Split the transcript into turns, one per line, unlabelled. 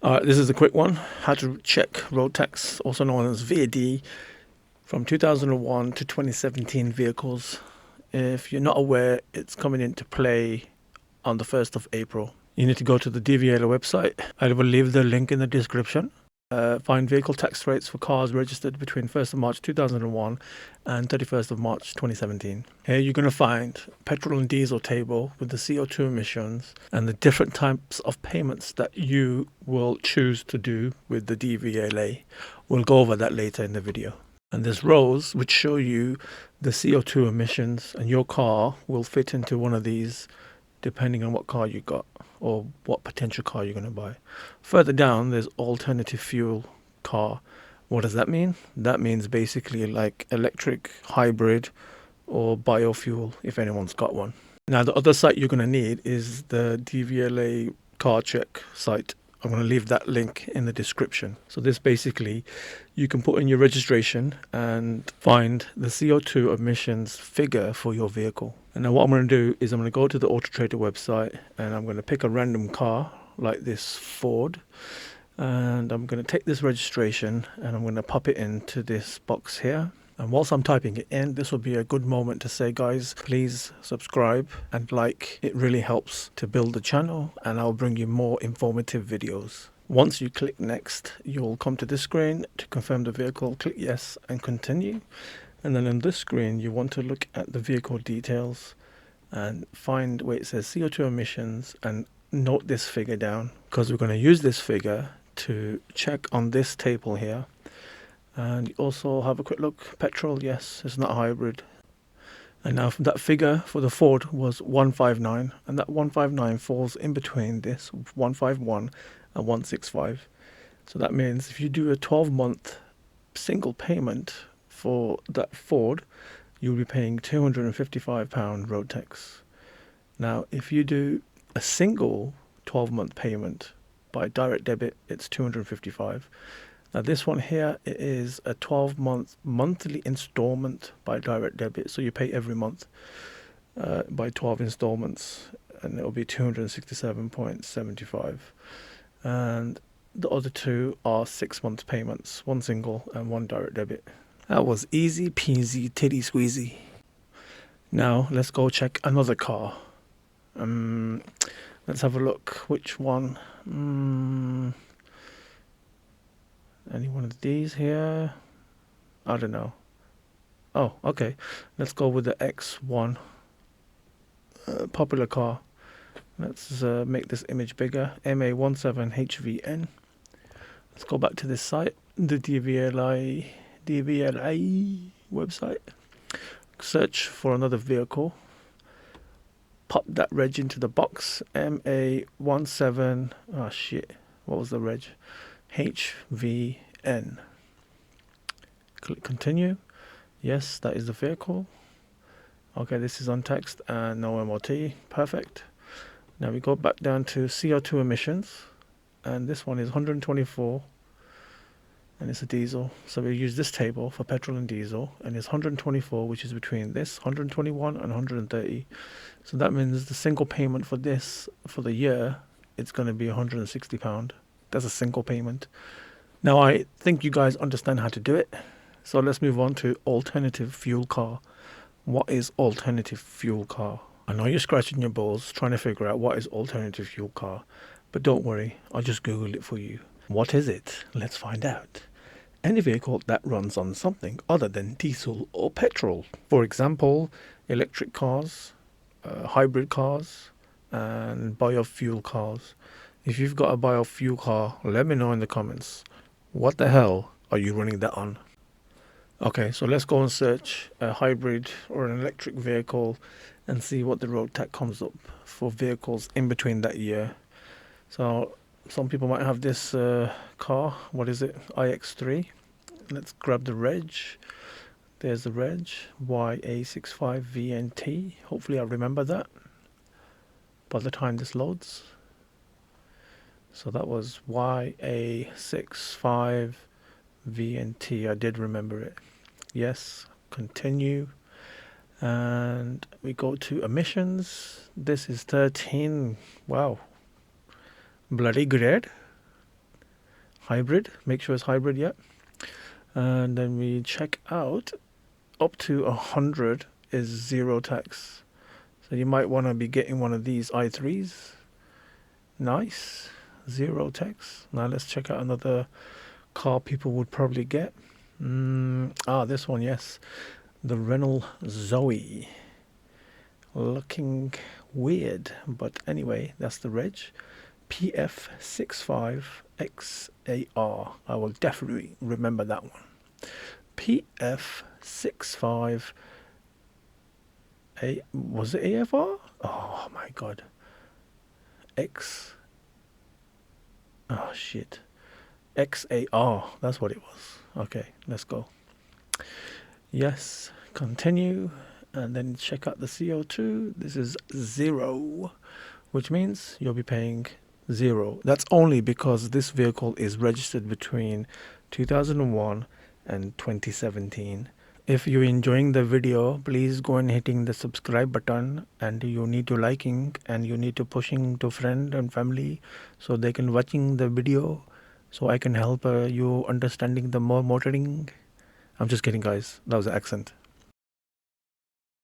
This is a quick one. How to check road tax, also known as VED, from 2001 to 2017 vehicles. If you're not aware, it's coming into play on the 1st of April. You need to go to the DVLA website. I will leave the link in the description. Find vehicle tax rates for cars registered between 1st of March 2001 and 31st of March 2017. Here you're going to find petrol and diesel table with the CO2 emissions and the different types of payments that you will choose to do with the DVLA. We'll go over that later in the video. And there's rows which show you the CO2 emissions, and your car will fit into one of these depending on what car you got or what potential car you're going to buy. Further down, there's alternative fuel car. What does that mean? That means basically like electric, hybrid, or biofuel, if anyone's got one. Now, the other site you're going to need is the DVLA car check site. I'm going to leave that link in the description. So this basically, you can put in your registration and find the CO2 emissions figure for your vehicle. And now what I'm going to do is I'm going to go to the Auto Trader website and I'm going to pick a random car like this Ford. And I'm going to take this registration and I'm going to pop it into this box here. And whilst I'm typing it in, this will be a good moment to say, guys, please subscribe and like. It really helps to build the channel and I'll bring you more informative videos. Once you click next, you'll come to this screen to confirm the vehicle. Click yes and continue. And then on this screen, you want to look at the vehicle details and find where it says CO2 emissions and note this figure down, because we're going to use this figure to check on this table here. And also have a quick look. Petrol, yes, it's not hybrid. And now that figure for the Ford was 159, and that 159 falls in between this 151 and 165. So that means if you do a 12-month single payment for that Ford, you'll be paying £255 road tax. Now, if you do a single 12-month payment by direct debit, it's £255. Now this one here, it is a 12-month monthly installment by direct debit. So you pay every month by 12 installments, and it'll be 267.75. And the other two are 6 month payments, one single and one direct debit. That was easy peasy titty squeezy. Now let's go check another car. Let's have a look. Which one? Any one of these here? I don't know. Oh, okay. Let's go with the X1. Popular car. Let's make this image bigger. MA17HVN. Let's go back to this site, the DVLA website. Search for another vehicle. Pop that reg into the box. MA17. Oh shit. What was the reg? HVN. Click continue. Yes, that is the vehicle. Okay, this is untaxed and no MOT. Perfect. Now we go back down to CO2 emissions, and this one is 124, and it's a diesel. So we use this table for petrol and diesel, and it's 124, which is between this 121 and 130. So that means the single payment for this for the year, it's going to be £160. That's a single payment. Now I think you guys understand how to do it. So let's move on to alternative fuel car. What is alternative fuel car? I know you're scratching your balls trying to figure out what is alternative fuel car, but don't worry, I'll just Google it for you. What is it? Let's find out. Any vehicle that runs on something other than diesel or petrol. For example, electric cars, hybrid cars, and biofuel cars. If you've got a biofuel car, let me know in the comments. What the hell are you running that on? Okay, so let's go and search a hybrid or an electric vehicle and see what the road tax comes up for vehicles in between that year. So some people might have this car. What is it? iX3. Let's grab the reg. There's the reg. YA65VNT. Hopefully I remember that by the time this loads. So that was YA65VNT. I did remember it. Yes, continue. And we go to emissions. This is 13. Wow. Bloody great. hybrid. Make sure it's hybrid, yeah. And then we check out up to 100 is zero tax. So you might want to be getting one of these i3s. Nice, zero tax. Now let's check out another car people would probably get. This one, yes, the Renault Zoe. Looking weird, but anyway, that's the reg. PF65XAR. I will definitely remember that one. PF65. Was it AFR? Oh my god. X. Oh shit. XAR. That's what it was. Okay, let's go. Yes, continue. And then check out the CO2. This is 0, which means you'll be paying 0. That's only because this vehicle is registered between 2001 and 2017. If you're enjoying the video, please go and hitting the subscribe button, and you need to liking and you need to pushing to friend and family so they can watching the video, so I can help you understanding the more motoring. I'm just kidding, guys. That was an accent.